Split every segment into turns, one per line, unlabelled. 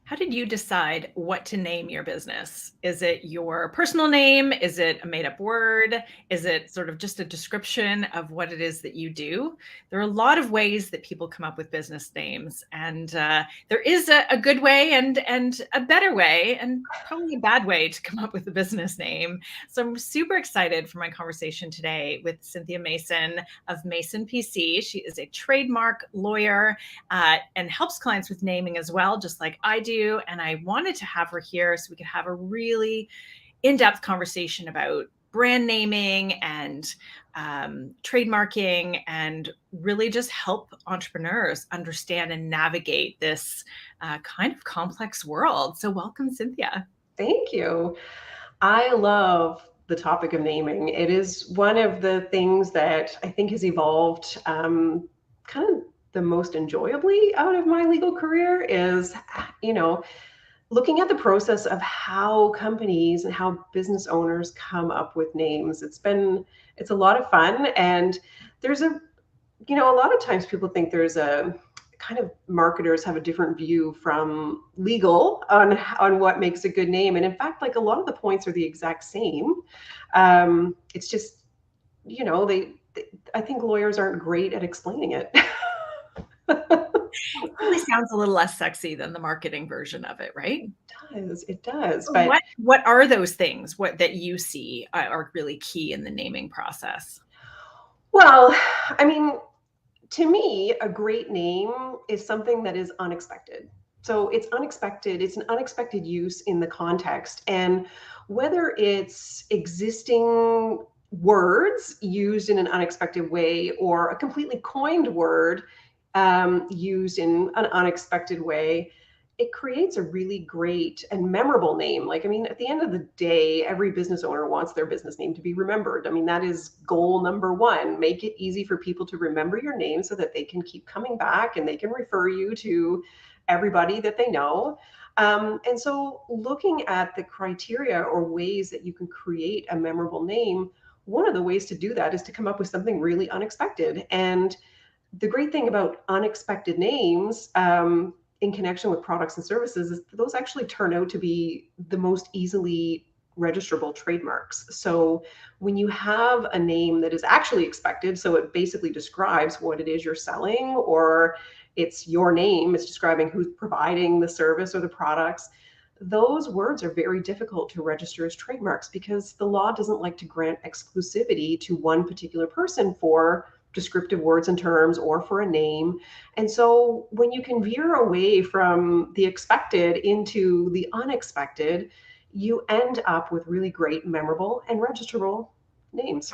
How did you decide what to name your business? Is it your personal name? Is it a made-up word? Is it sort of just a description of what it is that you do? There are a lot of ways that people come up with business names, and there is a good way and a better way, and probably a bad way to come up with a business name. So I'm super excited for my conversation today with Cynthia Mason of Mason PC. She is a trademark lawyer and helps clients with naming as well, just like I do. And I wanted to have her here so we could have a really in-depth conversation about brand naming and trademarking, and really just help entrepreneurs understand and navigate this kind of complex world. So welcome, Cynthia.
Thank you. I love the topic of naming. It is one of the things that I think has evolved kind of the most enjoyably out of my legal career is, you know, looking at the process of how companies and how business owners come up with names. It's a lot of fun. And there's a lot of times people think there's a kind of marketers have a different view from legal on what makes a good name. And in fact, like a lot of the points are the exact same. It's just, they I think lawyers aren't great at explaining it.
It really sounds a little less sexy than the marketing version of it, right?
It does.
So
But
what are those things that you see are really key in the naming process?
well, I mean, to me, a great name is something that is unexpected. So it's unexpected, it's an unexpected use in the context. And whether it's existing words used in an unexpected way or a completely coined word used in an unexpected way, it creates a really great and memorable name. Like, I mean, at the end of the day, every business owner wants their business name to be remembered. I mean, that is goal number one. Make it easy for people to remember your name so that they can keep coming back and they can refer you to everybody that they know. And so, looking at the criteria or ways that you can create a memorable name, one of the ways to do that is to come up with something really unexpected. And the great thing about unexpected names, in connection with products and services, is those actually turn out to be the most easily registrable trademarks. So when you have a name that is actually expected, so it basically describes what it is you're selling, or it's your name, it's describing who's providing the service or the products, those words are very difficult to register as trademarks because the law doesn't like to grant exclusivity to one particular person for descriptive words and terms or for a name. And so when you can veer away from the expected into the unexpected, you end up with really great, memorable, and registrable names.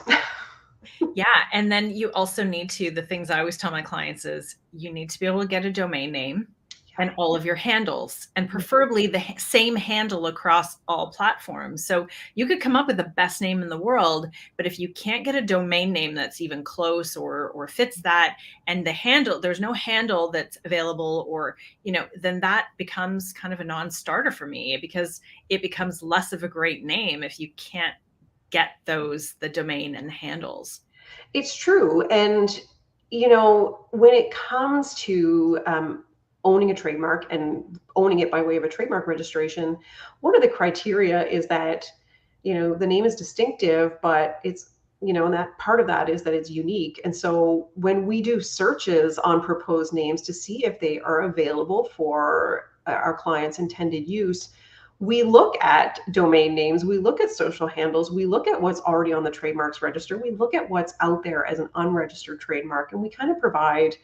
Yeah. And then you also need to, the things I always tell my clients is you need to be able to get a domain name and all of your handles, and preferably the same handle across all platforms. So you could come up with the best name in the world, but if you can't get a domain name that's even close or fits that, and the handle, there's no handle that's available, or, then that becomes kind of a non-starter for me, because it becomes less of a great name if you can't get the domain and the handles.
It's true. And, when it comes to owning a trademark and owning it by way of a trademark registration, one of the criteria is that, the name is distinctive, but and that part of that is that it's unique. And so when we do searches on proposed names to see if they are available for our clients' intended use, we look at domain names, we look at social handles, we look at what's already on the trademarks register, we look at what's out there as an unregistered trademark, and we kind of provide,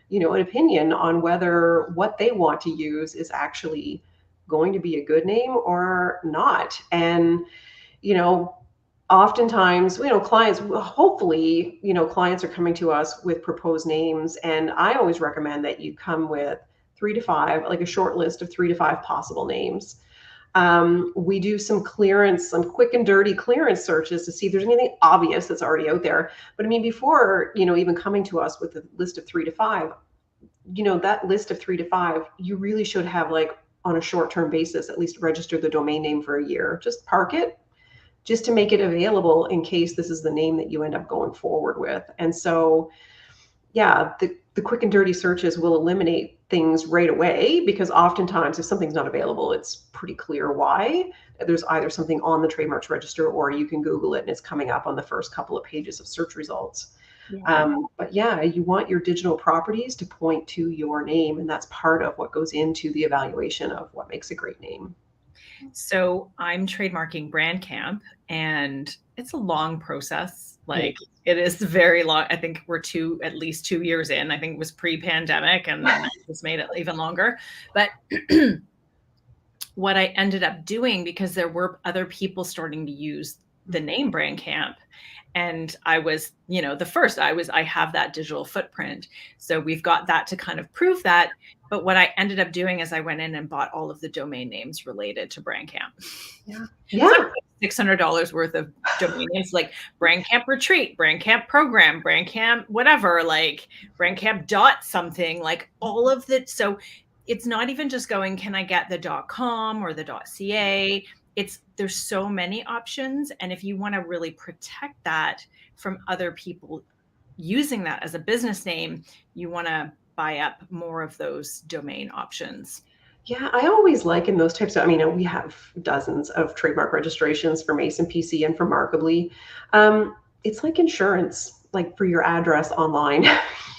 an opinion on whether what they want to use is actually going to be a good name or not. And, oftentimes, clients, hopefully, clients are coming to us with proposed names. And I always recommend that you come with 3 to 5, like a short list of 3 to 5 possible names. We do some quick and dirty clearance searches to see if there's anything obvious that's already out there. But I mean, before, even coming to us with a list of 3 to 5, that list of 3 to 5, you really should have, like, on a short-term basis, at least register the domain name for a year. Just park it, just to make it available in case this is the name that you end up going forward with. And so, yeah, the quick and dirty searches will eliminate things right away, because oftentimes if something's not available, it's pretty clear why. There's either something on the trademarks register, or you can Google it and it's coming up on the first couple of pages of search results.
Yeah.
But yeah, you want your digital properties to point to your name, and that's part of what goes into the evaluation of what makes a great name.
So I'm trademarking Brandcamp, and it's a long process. Like, it is very long. I think we're at least 2 years in. I think it was pre-pandemic, and then it's made it even longer. But what I ended up doing, because there were other people starting to use the name Brandcamp, and I was, I have that digital footprint. So we've got that to kind of prove that. But what I ended up doing is I went in and bought all of the domain names related to Brandcamp.
Yeah.
Yeah. So $600 worth of domain names, like Brandcamp Retreat, Brandcamp Program, Brandcamp whatever, like Brandcamp dot something, like all of that. So it's not even just going, can I get the .com or the .ca? There's so many options. And if you want to really protect that from other people using that as a business name, you want to buy up more of those domain options.
Yeah, I always liken those types of, I mean, we have dozens of trademark registrations for Mason PC and for Markably. It's like insurance, like for your address online.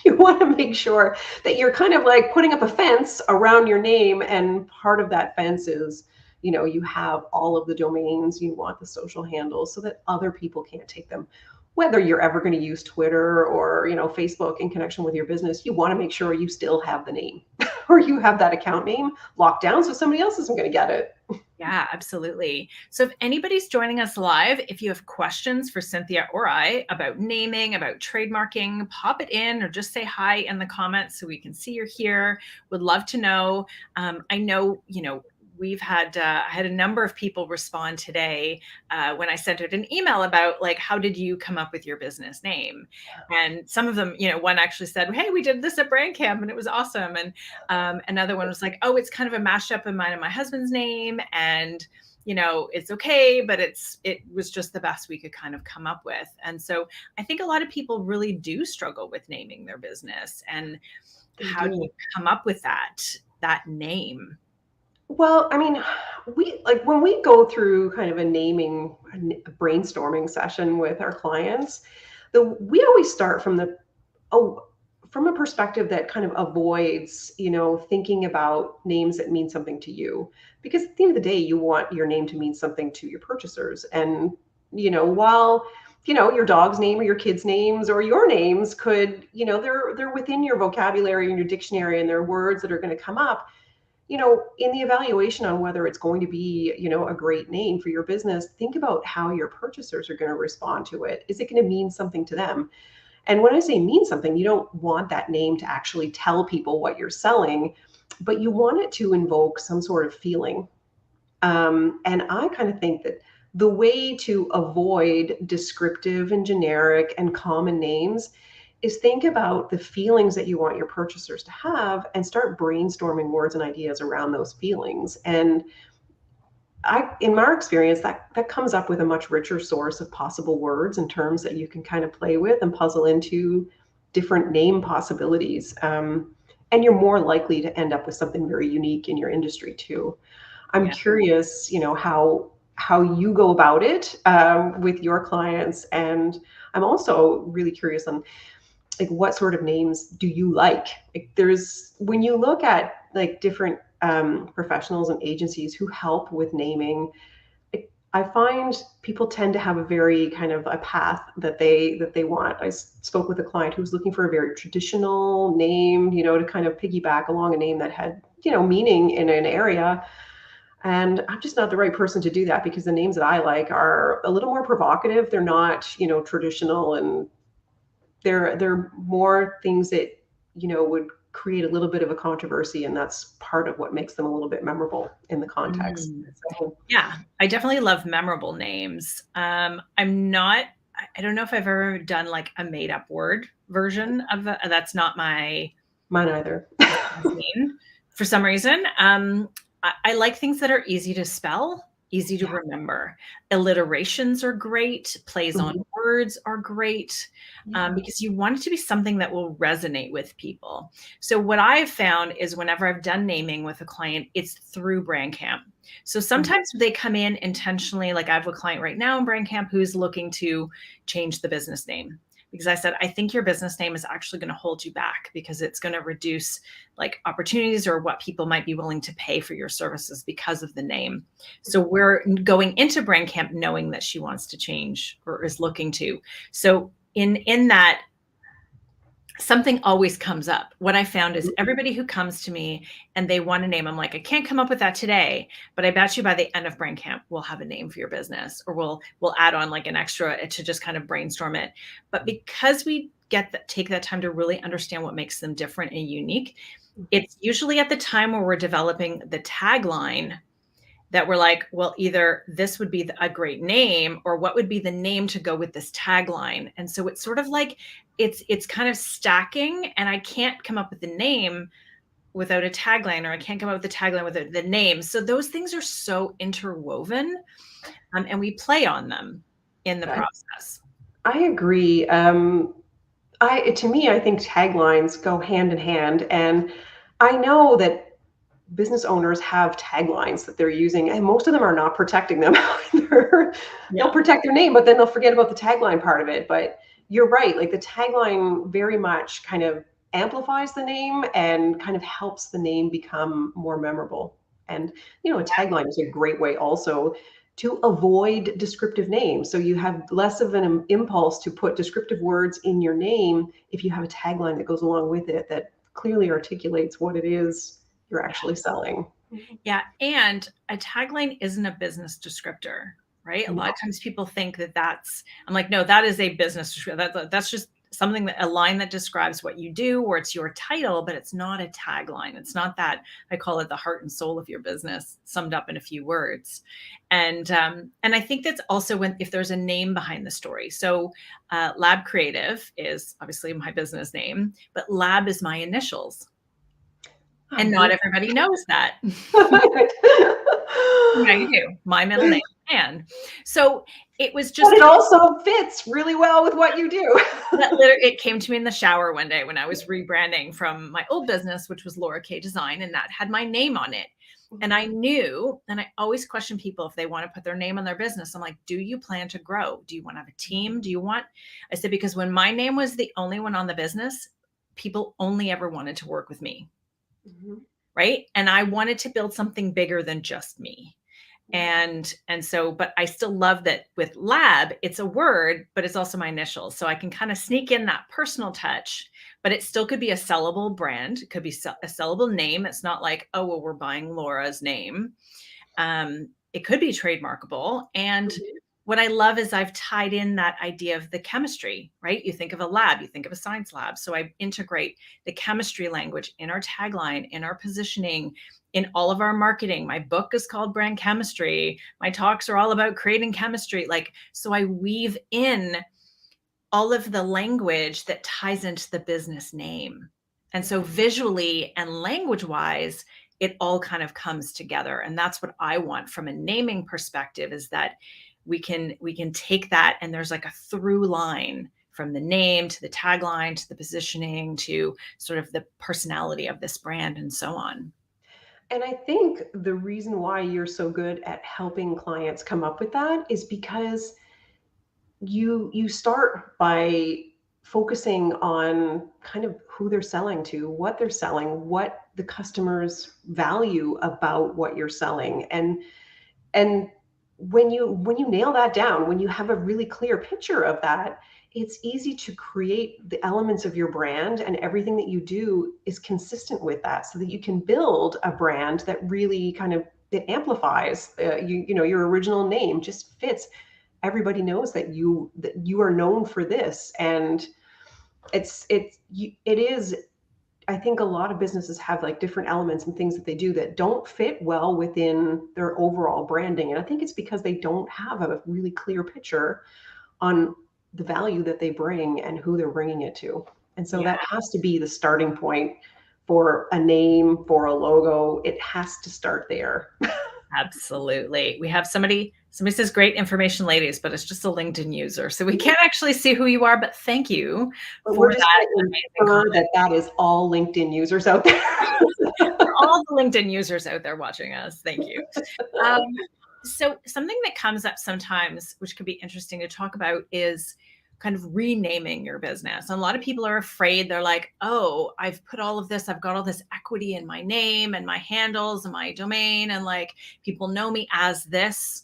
You want to make sure that you're kind of like putting up a fence around your name, and part of that fence is, you have all of the domains, you want the social handles so that other people can't take them. Whether you're ever going to use Twitter or, Facebook in connection with your business, you want to make sure you still have the name or you have that account name locked down so somebody else isn't going to get it.
Yeah, absolutely. So if anybody's joining us live, if you have questions for Cynthia or I about naming, about trademarking, pop it in or just say hi in the comments so we can see you're here. Would love to know. I know, we've had, I had a number of people respond today when I sent out an email about, like, how did you come up with your business name? And some of them, one actually said, hey, we did this at Brandcamp and it was awesome. And another one was like, oh, it's kind of a mashup of mine and my husband's name. And it's okay, but it was just the best we could kind of come up with. And so I think a lot of people really do struggle with naming their business. And how do you come up with that name?
Well, I mean, when we go through kind of a brainstorming session with our clients, we always start from from a perspective that kind of avoids, thinking about names that mean something to you, because at the end of the day, you want your name to mean something to your purchasers. And, while your dog's name or your kids' names or your names could, they're within your vocabulary and your dictionary, and they're words that are going to come up. In the evaluation on whether it's going to be, a great name for your business, think about how your purchasers are going to respond to it. Is it going to mean something to them? And when I say mean something, you don't want that name to actually tell people what you're selling, but you want it to invoke some sort of feeling. And I kind of think that the way to avoid descriptive and generic and common names is think about the feelings that you want your purchasers to have and start brainstorming words and ideas around those feelings. And in my experience, that comes up with a much richer source of possible words and terms that you can kind of play with and puzzle into different name possibilities. And you're more likely to end up with something very unique in your industry too. I'm curious, how you go about it with your clients. And I'm also really curious on, like, what sort of names do you like? When you look at like different professionals and agencies who help with naming, I find people tend to have a very kind of a path that they want. I spoke with a client who was looking for a very traditional name, to kind of piggyback along a name that had, meaning in an area. And I'm just not the right person to do that, because the names that I like are a little more provocative. They're not, traditional, and they're more things that, would create a little bit of a controversy, and that's part of what makes them a little bit memorable in the context. So,
yeah, I definitely love memorable names. I don't know if I've ever done like a made up word version of that's not mine either. For some reason. I like things that are easy to spell. easy to
Yeah.
remember. Alliterations are great. Plays on
Mhm.
words are great,
Yeah.
because you want it to be something that will resonate with people. So what I've found is whenever I've done naming with a client, it's through Brandcamp. So
Mhm.
sometimes they come in intentionally, like I have a client right now in Brandcamp who's looking to change the business name. Because I said, I think your business name is actually going to hold you back because it's going to reduce like opportunities or what people might be willing to pay for your services because of the name. So we're going into Brandcamp knowing that she wants to change or is looking to. So in that, something always comes up. What I found is everybody who comes to me and they want a name, I'm like, I can't come up with that today, but I bet you by the end of Brandcamp, we'll have a name for your business, or we'll add on like an extra to just kind of brainstorm it. But because we take that time to really understand what makes them different and unique, it's usually at the time where we're developing the tagline that we're like, well, either this would be a great name or what would be the name to go with this tagline. And so it's sort of like it's kind of stacking, and I can't come up with the name without a tagline, or I can't come up with the tagline without the name. So those things are so interwoven, and we play on them in the
I,
process.
I agree. To me, I think taglines go hand in hand, and I know that business owners have taglines that they're using, and most of them are not protecting them either. They'll
Yeah.
protect their name, but then they'll forget about the tagline part of it. But you're right, like the tagline very much kind of amplifies the name and kind of helps the name become more memorable. And a tagline is a great way also to avoid descriptive names. So you have less of an impulse to put descriptive words in your name if you have a tagline that goes along with it that clearly articulates what it is you're actually selling.
Yeah. And a tagline isn't a business descriptor, right? A lot
No.
of times people think I'm like, no, that is a business descriptor. That's just something a line that describes what you do, or it's your title, but it's not a tagline. It's not that. I call it the heart and soul of your business summed up in a few words. And I think that's also if there's a name behind the story. So Lab Creative is obviously my business name, but Lab is my initials.
I
And
do.
not everybody knows that. Yeah, you do. My middle name, Anne. So it was
But
just
it also fits really well with what you do.
it came to me in the shower one day when I was rebranding from my old business, which was Laura K Design, and that had my name on it. And I knew, and I always question people if they want to put their name on their business. I'm like, do you plan to grow? Do you want to have a team? I said, because when my name was the only one on the business, people only ever wanted to work with me.
Mhm.
Right. And I wanted to build something bigger than just me. And so, but I still love that with Lab, it's a word, but it's also my initials. So I can kind of sneak in that personal touch, but it still could be a sellable brand. It could be a sellable name. It's not like, oh, well, we're buying Laura's name. It could be trademarkable. And
Mhm.
what I love is I've tied in that idea of the chemistry, right? You think of a lab, you think of a science lab. So I integrate the chemistry language in our tagline, in our positioning, in all of our marketing. My book is called Brand Chemistry. My talks are all about creating chemistry. So I weave in all of the language that ties into the business name. And so visually and language wise, it all kind of comes together. And that's what I want from a naming perspective, is that we can take that, and there's like a through line from the name to the tagline to the positioning to sort of the personality of this brand and so on.
And I think the reason why you're so good at helping clients come up with that is because you start by focusing on kind of who they're selling to, what they're selling, what the customers value about what you're selling. And when you nail that down, when you have a really clear picture of that, it's easy to create the elements of your brand, and everything that you do is consistent with that, so that you can build a brand that really kind of it amplifies your original name just fits. Everybody knows that you are known for this, and it is. I think a lot of businesses have like different elements and things that they do that don't fit well within their overall branding. And I think it's because they don't have a really clear picture on the value that they bring and who they're bringing it to. And so
Yeah.
that has to be the starting point for a name, for a logo. It has to start there.
Absolutely. We have somebody says great information, ladies, but it's just a LinkedIn user. So we can't actually see who you are, but thank you
But
for
we're just
that
going to
amazing
infer
comment.
that that is all LinkedIn users out there.
For all the LinkedIn users out there watching us, thank you. Um, so something that comes up sometimes, which could be interesting to talk about, is kind of renaming your business. And a lot of people are afraid. They're like, oh, I've put all of this, I've got all this equity in my name and my handles and my domain, and like people know me as this.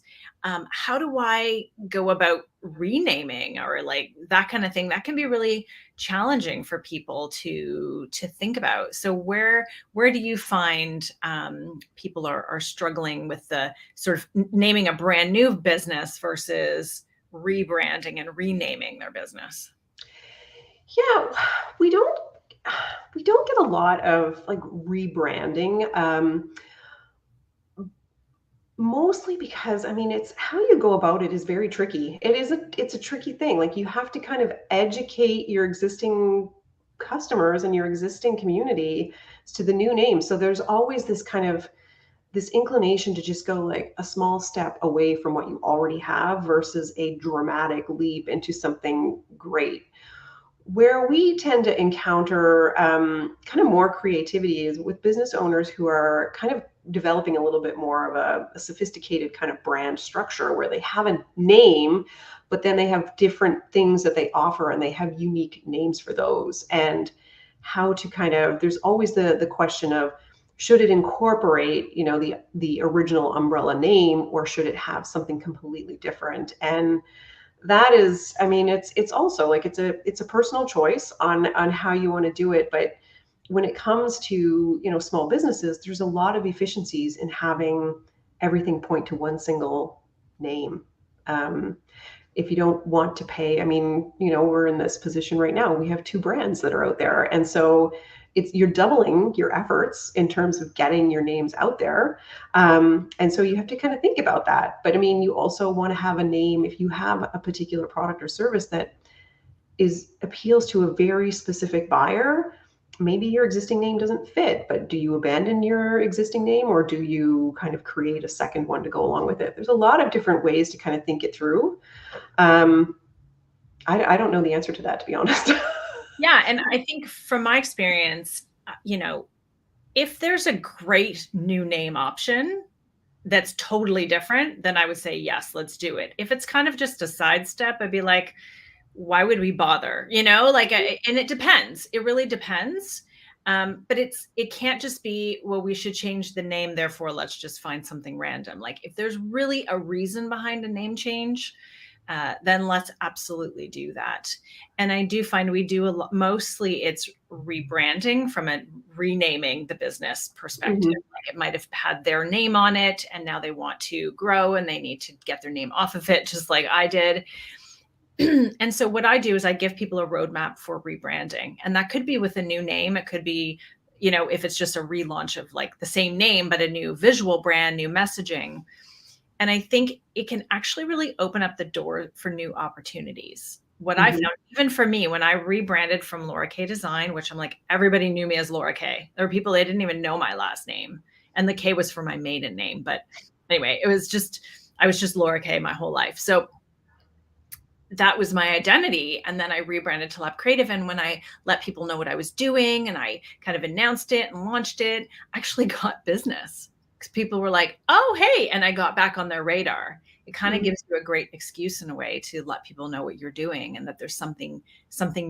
How do I go about renaming or like that kind of thing? That can be really challenging for people to think about. So where do you find people are struggling with the sort of naming a brand new business versus rebranding and renaming their business?
Yeah, we don't we don't get a lot of like rebranding. Mostly because I mean it's how you go about it is very tricky. It's a tricky thing. Like you have to kind of educate your existing customers and your existing community to the new name. So there's always this kind of this inclination to just go like a small step away from what you already have versus a dramatic leap into something great. Where we tend to encounter kind of more creativity is with business owners who are kind of developing a little bit more of a sophisticated kind of brand structure where they have a name, but then they have different things that they offer and they have unique names for those. And how to kind of, there's always the question of, should it incorporate, the original umbrella name, or should it have something completely different? And that is, I mean, it's also like it's a personal choice on how you want to do it. But when it comes to small businesses, there's a lot of efficiencies in having everything point to one single name. um, if you don't want to pay, I mean, we're in this position right now, we have two brands that are out there, and so you're doubling your efforts in terms of getting your names out there. And so you have to kind of think about that. But I mean, you also want to have a name if you have a particular product or service that appeals to a very specific buyer. Maybe your existing name doesn't fit, but do you abandon your existing name, or do you kind of create a second one to go along with it? There's a lot of different ways to kind of think it through. um, I don't know the answer to that, to be honest.
Yeah, and I think from my experience, if there's a great new name option that's totally different, then I would say yes, let's do it. If it's kind of just a sidestep, I'd be like, why would we bother? Like, and it depends. It really depends. But it can't just be, well, we should change the name, therefore let's just find something random. Like if there's really a reason behind a name change, then let's absolutely do that. And I do find we do a lot, mostly it's rebranding from a renaming the business perspective.
Mhm.
Like it might have had their name on it and now they want to grow and they need to get their name off of it, just like I did. And so what I do is I give people a roadmap for rebranding. And that could be with a new name. It could be, if it's just a relaunch of like the same name, but a new visual brand, new messaging. And I think it can actually really open up the door for new opportunities. What I
Mhm.
found, even for me, when I rebranded from Laura K Design, which I'm like, everybody knew me as Laura K. There were people, they didn't even know my last name. And the K was for my maiden name. But anyway, I was just Laura K my whole life. So that was my identity. And then I rebranded to Lab Creative. And when I let people know what I was doing and I kind of announced it and launched it, I actually got business because people were like, oh, hey. And I got back on their radar. It kind of
Mhm.
gives you a great excuse in a way to let people know what you're doing and that there's something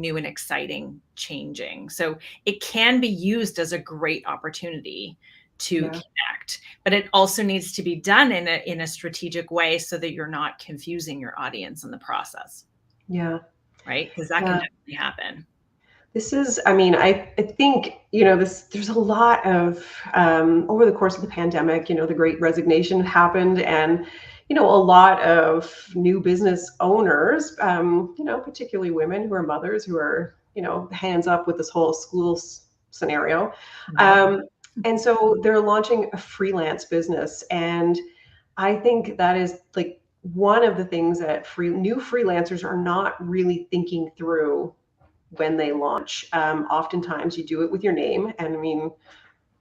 new and exciting changing. So it can be used as a great opportunity to
Yeah.
connect, but it also needs to be done in a strategic way so that you're not confusing your audience in the process,
Yeah.
right? Because that can
Yeah.
definitely happen.
This is, I mean, I think, there's a lot of, over the course of the pandemic, the great resignation happened. And, a lot of new business owners, particularly women who are mothers who are, hands up with this whole scenario.
Yep.
And so they're launching a freelance business. And I think that is like one of the things that new freelancers are not really thinking through when they launch. Oftentimes you do it with your name. And I mean,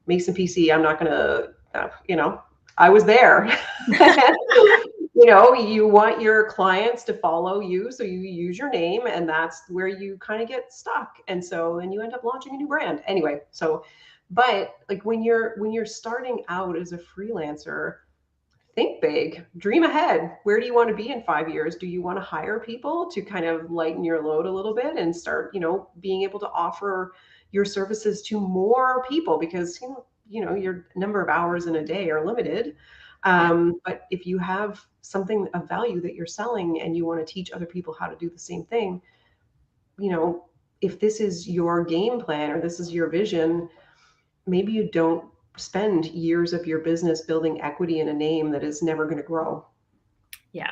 Mason PC, I'm not going to, I was there. You want your clients to follow you, so you use your name, and that's where you kind of get stuck. And so then you end up launching a new brand. Anyway, so but like when you're starting out as a freelancer, think big, dream ahead. Where do you want to be in 5 years? Do you want to hire people to kind of lighten your load a little bit and start, being able to offer your services to more people? Because your number of hours in a day are limited.
Yeah.
But if you have something of value that you're selling and you want to teach other people how to do the same thing, you know, if this is your game plan or this is your vision, maybe you don't spend years of your business building equity in a name that is never going to grow.
Yeah.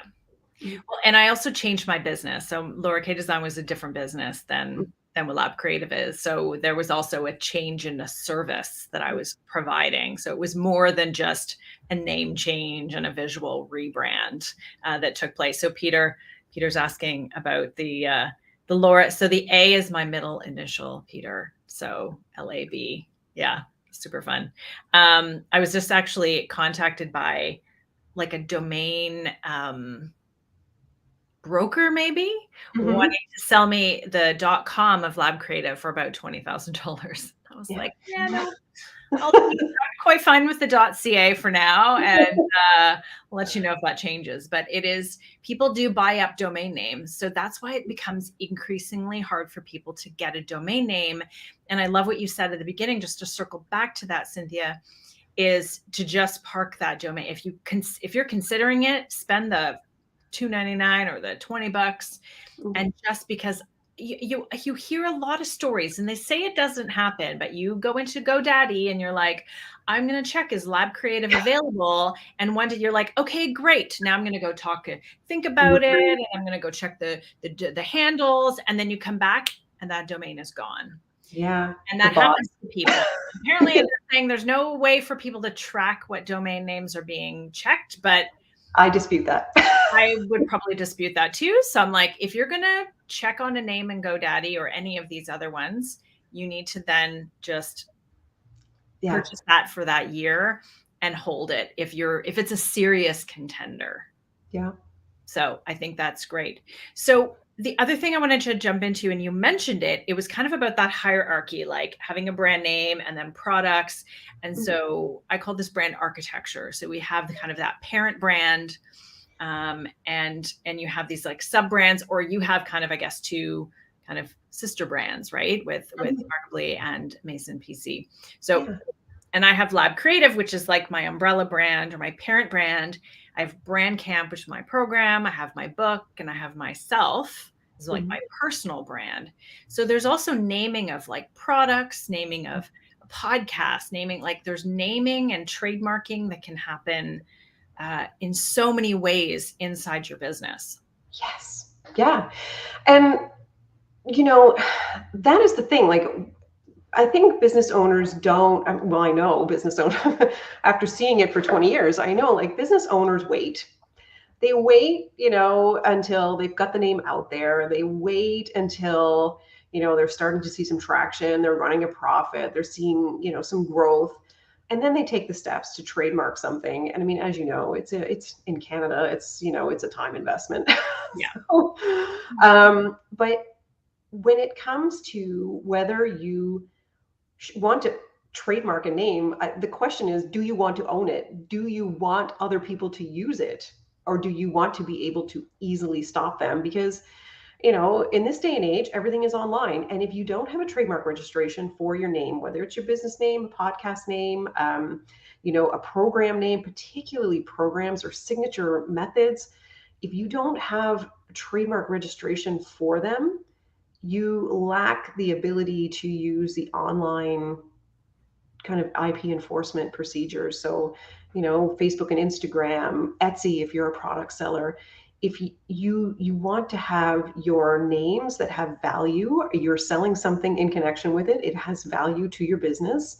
Well, and I also changed my business. So Lower K Design was a different business than what Lab Creative is. So there was also a change in the service that I was providing. So it was more than just a name change and a visual rebrand that took place. So Peter's asking about the Laura. So the A is my middle initial, Peter. So LAB. Yeah, super fun. I was just actually contacted by like a domain broker, maybe wanting to sell me the .com of Lab Creative for about $20,000. I was like, yeah, no, I'm quite fine with the .ca for now, and I'll let you know if that changes. But it is, people do buy up domain names, so that's why it becomes increasingly hard for people to get a domain name. And I love what you said at the beginning, just to circle back to that, Cynthia, is to just park that domain. If you're considering it, spend the $2.99 or the $20, and just because you hear a lot of stories and they say it doesn't happen, but you go into GoDaddy and you're like, I'm going to check, is Lab Creative available? And one day you're like, okay, great. Now I'm going to go think about it. And I'm going to go check the handles. And then you come back and that domain is gone.
Yeah.
And that happens to people. Apparently they're saying there's no way for people to track what domain names are being checked, but
I dispute that.
I would probably dispute that too. So I'm like, if you're going to check on a name in GoDaddy or any of these other ones, you need to then just purchase that for that year and hold it if it's a serious contender.
Yeah.
So I think that's great. So the other thing I wanted to jump into, and you mentioned it was kind of about that hierarchy, like having a brand name and then products. And so I call this brand architecture. So we have the kind of that parent brand, and you have these like sub brands, or you have kind of, I guess, two kind of sister brands, right? With Markably and Mason PC. So, and I have Lab Creative, which is like my umbrella brand or my parent brand. I have Brand Camp, which is my program. I have my book, and I have myself as like my personal brand. So there's also naming of like products, naming of a podcast, naming, like there's naming and trademarking that can happen in so many ways inside your business.
Yes. Yeah. And, that is the thing. Like, I think business owners don't, well, I know business owners, after seeing it for 20 years, I know like business owners wait. They wait, until they've got the name out there. They wait until, they're starting to see some traction. They're running a profit. They're seeing, some growth. And then they take the steps to trademark something. And I mean, as you know, it's in Canada, it's a time investment.
Yeah.
But when it comes to whether you want to trademark a name, the question is, do you want to own it? Do you want other people to use it? Or do you want to be able to easily stop them? Because, in this day and age, everything is online. And if you don't have a trademark registration for your name, whether it's your business name, a podcast name, a program name, particularly programs or signature methods, if you don't have a trademark registration for them, you lack the ability to use the online kind of IP enforcement procedures. So, Facebook and Instagram, Etsy, if you're a product seller, if you want to have your names that have value, you're selling something in connection with it, it has value to your business.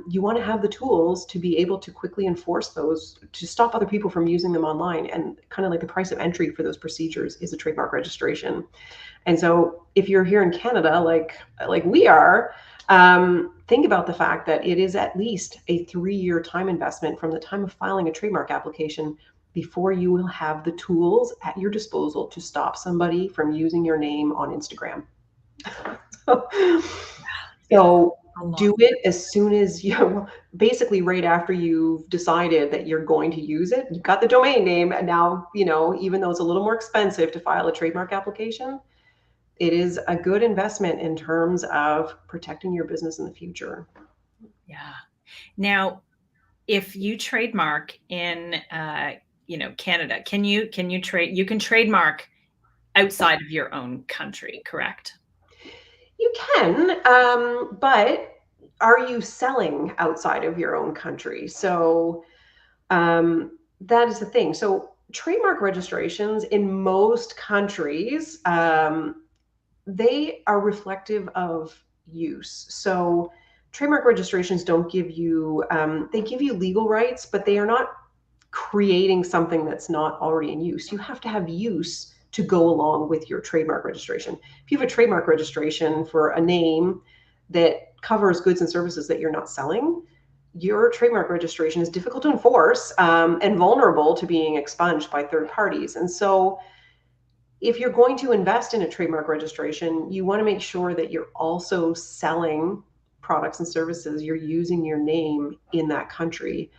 you want to have the tools to be able to quickly enforce those, to stop other people from using them online. And kind of like the price of entry for those procedures is a trademark registration. And so if you're here in Canada, like we are, think about the fact that it is at least a 3-year time investment from the time of filing a trademark application before you will have the tools at your disposal to stop somebody from using your name on Instagram. So do it as soon as you, basically right after you've decided that you're going to use it. You've got the domain name, and now, even though it's a little more expensive to file a trademark application, it is a good investment in terms of protecting your business in the future.
Yeah. Now, if you trademark in, Canada, you can trademark outside of your own country, correct?
You can, but are you selling outside of your own country? So that is the thing. So trademark registrations in most countries, they are reflective of use. So trademark registrations don't give you, they give you legal rights, but they are not creating something that's not already in use. You have to have use to go along with your trademark registration. If you have a trademark registration for a name that covers goods and services that you're not selling, your trademark registration is difficult to enforce, and vulnerable to being expunged by third parties. And so if you're going to invest in a trademark registration, you want to make sure that you're also selling products and services. You're using your name in that country.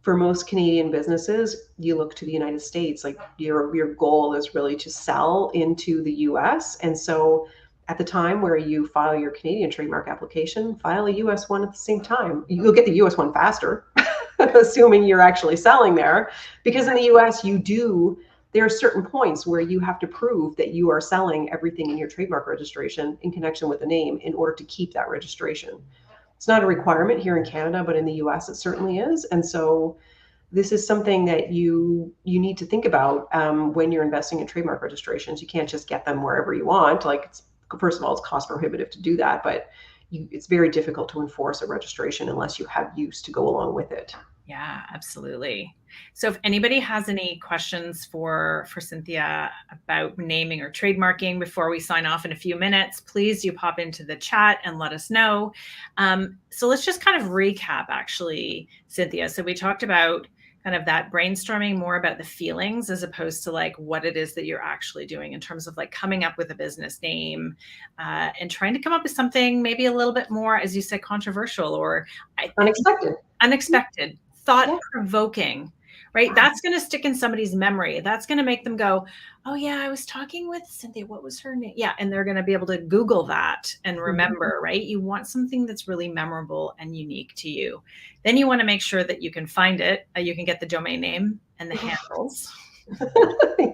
For most Canadian businesses, you look to the United States. Like your goal is really to sell into the US. And so at the time where you file your Canadian trademark application, file a US one at the same time. You'll get the US one faster, assuming you're actually selling there. Because in the US, there are certain points where you have to prove that you are selling everything in your trademark registration in connection with the name in order to keep that registration. It's not a requirement here in Canada, but in the US it certainly is. And so this is something that you need to think about when you're investing in trademark registrations. You can't just get them wherever you want. First of all, it's cost prohibitive to do that, but it's very difficult to enforce a registration unless you have use to go along with it.
Yeah, absolutely. So if anybody has any questions for Cynthia about naming or trademarking before we sign off in a few minutes, please do pop into the chat and let us know. So let's just kind of recap, actually, Cynthia. So we talked about kind of that brainstorming more about the feelings as opposed to like what it is that you're actually doing in terms of like coming up with a business name, and trying to come up with something maybe a little bit more, as you said, controversial or unexpected, thought-provoking, right? That's going to stick in somebody's memory. That's going to make them go, oh yeah, I was talking with Cynthia. What was her name? Yeah. And they're going to be able to Google that and remember, right? You want something that's really memorable and unique to you. Then you want to make sure that you can find it. You can get the domain name and the handles.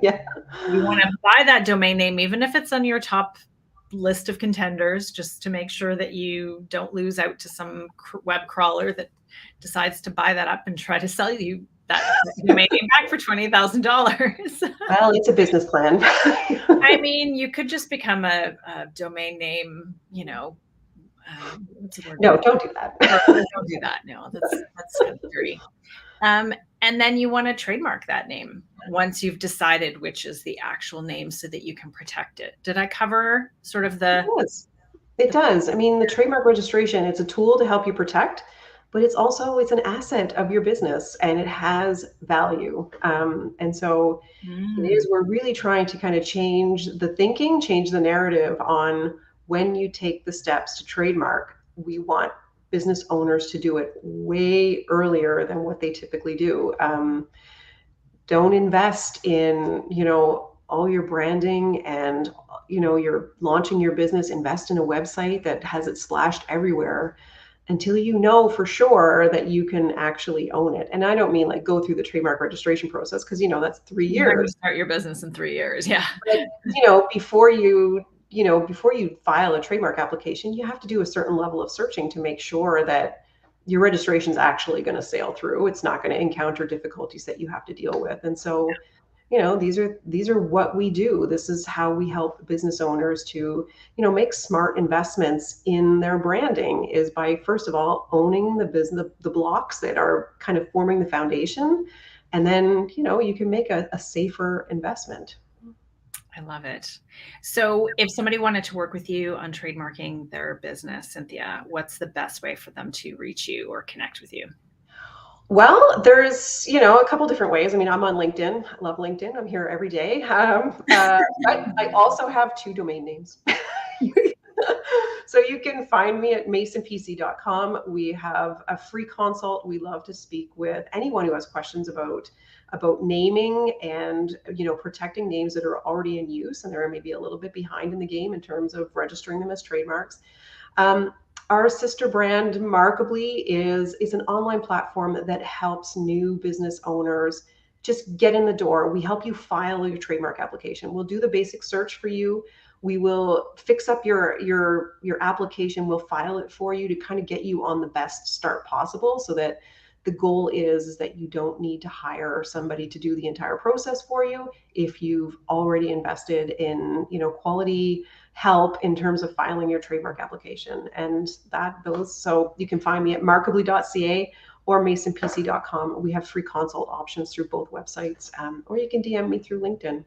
Yeah.
You want to buy that domain name, even if it's on your top list of contenders, just to make sure that you don't lose out to some web crawler that decides to buy that up and try to sell you that domain name back for $20,000.
Well, it's a business plan.
I mean, you could just become a domain name, what's the word?
No, don't do that.
Don't do that. No, that's kind of dirty. And then you want to trademark that name once you've decided which is the actual name so that you can protect it. Did I cover sort of the...
It does. I mean, the trademark registration, it's a tool to help you protect, but it's an asset of your business and it has value. And so we're really trying to kind of change the thinking, change the narrative on when you take the steps to trademark. We want business owners to do it way earlier than what they typically do. Don't invest in, all your branding and, you're launching your business, invest in a website that has it splashed everywhere until you know for sure that you can actually own it. And I don't mean like go through the trademark registration process because, that's 3 years.
You're going to start your business in 3 years. Yeah.
But, before you file a trademark application, you have to do a certain level of searching to make sure that your registration is actually going to sail through. It's not going to encounter difficulties that you have to deal with. And so these are what we do. This is how we help business owners to, make smart investments in their branding, is by, first of all, owning the business, the blocks that are kind of forming the foundation. And then, you can make a safer investment.
I love it. So if somebody wanted to work with you on trademarking their business, Cynthia, what's the best way for them to reach you or connect with you?
Well, there's, a couple different ways. I mean, I'm on LinkedIn. I love LinkedIn. I'm here every day. But I also have two domain names. So you can find me at masonpc.com. We have a free consult. We love to speak with anyone who has questions about naming and, protecting names that are already in use and they're maybe a little bit behind in the game in terms of registering them as trademarks. Our sister brand, Markably, is an online platform that helps new business owners just get in the door. We help you file your trademark application. We'll do the basic search for you. We will fix up your application. We'll file it for you to kind of get you on the best start possible, so that the goal is that you don't need to hire somebody to do the entire process for you if you've already invested in, quality help in terms of filing your trademark application. And so you can find me at markably.ca or masonpc.com. We have free consult options through both websites, or you can DM me through LinkedIn.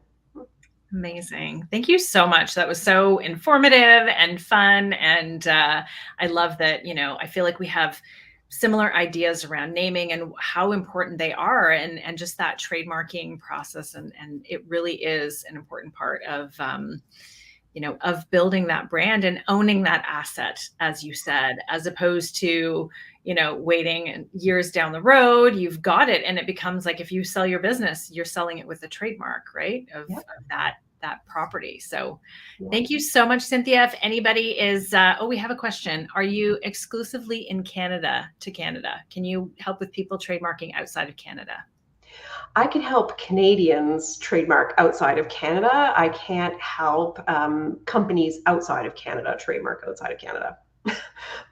Amazing. Thank you so much. That was so informative and fun. And I love that, I feel like we have similar ideas around naming and how important they are, and just that trademarking process. And it really is an important part of, of building that brand and owning that asset, as you said, as opposed to, waiting years down the road. You've got it. And it becomes like, if you sell your business, you're selling it with a trademark, right? Of that property. So thank you so much, Cynthia. If anybody is, we have a question. Are you exclusively in Canada? Can you help with people trademarking outside of Canada?
I can help Canadians trademark outside of Canada. I can't help companies outside of Canada trademark outside of Canada.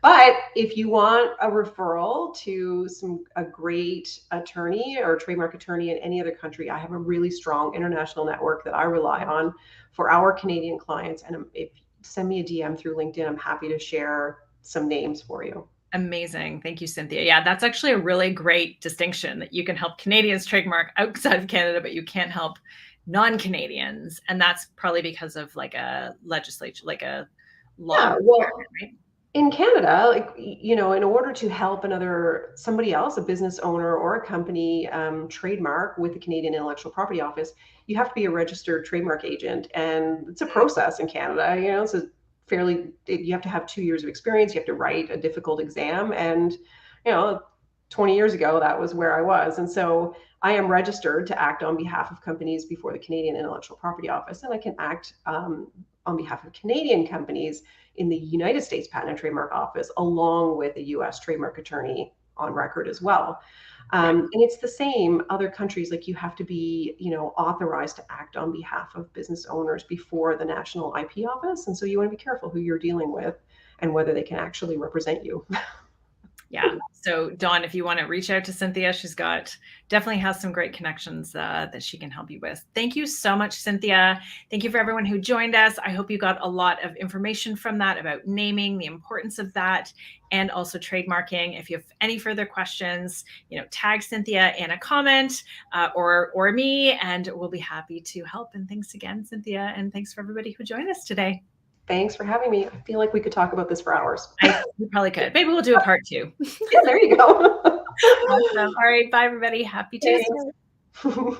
But if you want a referral to a great attorney or trademark attorney in any other country, I have a really strong international network that I rely on for our Canadian clients. And if send me a DM through LinkedIn, I'm happy to share some names for you.
Amazing. Thank you, Cynthia. Yeah, that's actually a really great distinction, that you can help Canadians trademark outside of Canada, but you can't help non-Canadians. And that's probably because of like a legislature, like a law.
Yeah, well, right? In Canada, in order to help somebody else, a business owner or a company, trademark with the Canadian Intellectual Property Office, you have to be a registered trademark agent. And it's a process in Canada, you have to have 2 years of experience. You have to write a difficult exam. And, 20 years ago, that was where I was. And so I am registered to act on behalf of companies before the Canadian Intellectual Property Office. And I can act on behalf of Canadian companies in the United States Patent and Trademark Office, along with a US trademark attorney on record as well. And it's the same other countries. Like, you have to be, authorized to act on behalf of business owners before the National IP Office. And so you want to be careful who you're dealing with and whether they can actually represent you.
Yeah. So Dawn, if you want to reach out to Cynthia, she's definitely has some great connections that she can help you with. Thank you so much, Cynthia. Thank you for everyone who joined us. I hope you got a lot of information from that about naming, the importance of that, and also trademarking. If you have any further questions, tag Cynthia in a comment or me, and we'll be happy to help. And thanks again, Cynthia. And thanks for everybody who joined us today.
Thanks for having me. I feel like we could talk about this for hours.
We probably could. Maybe we'll do a part 2.
Yeah, there you go.
Awesome. All right. Bye, everybody. Happy Tuesday.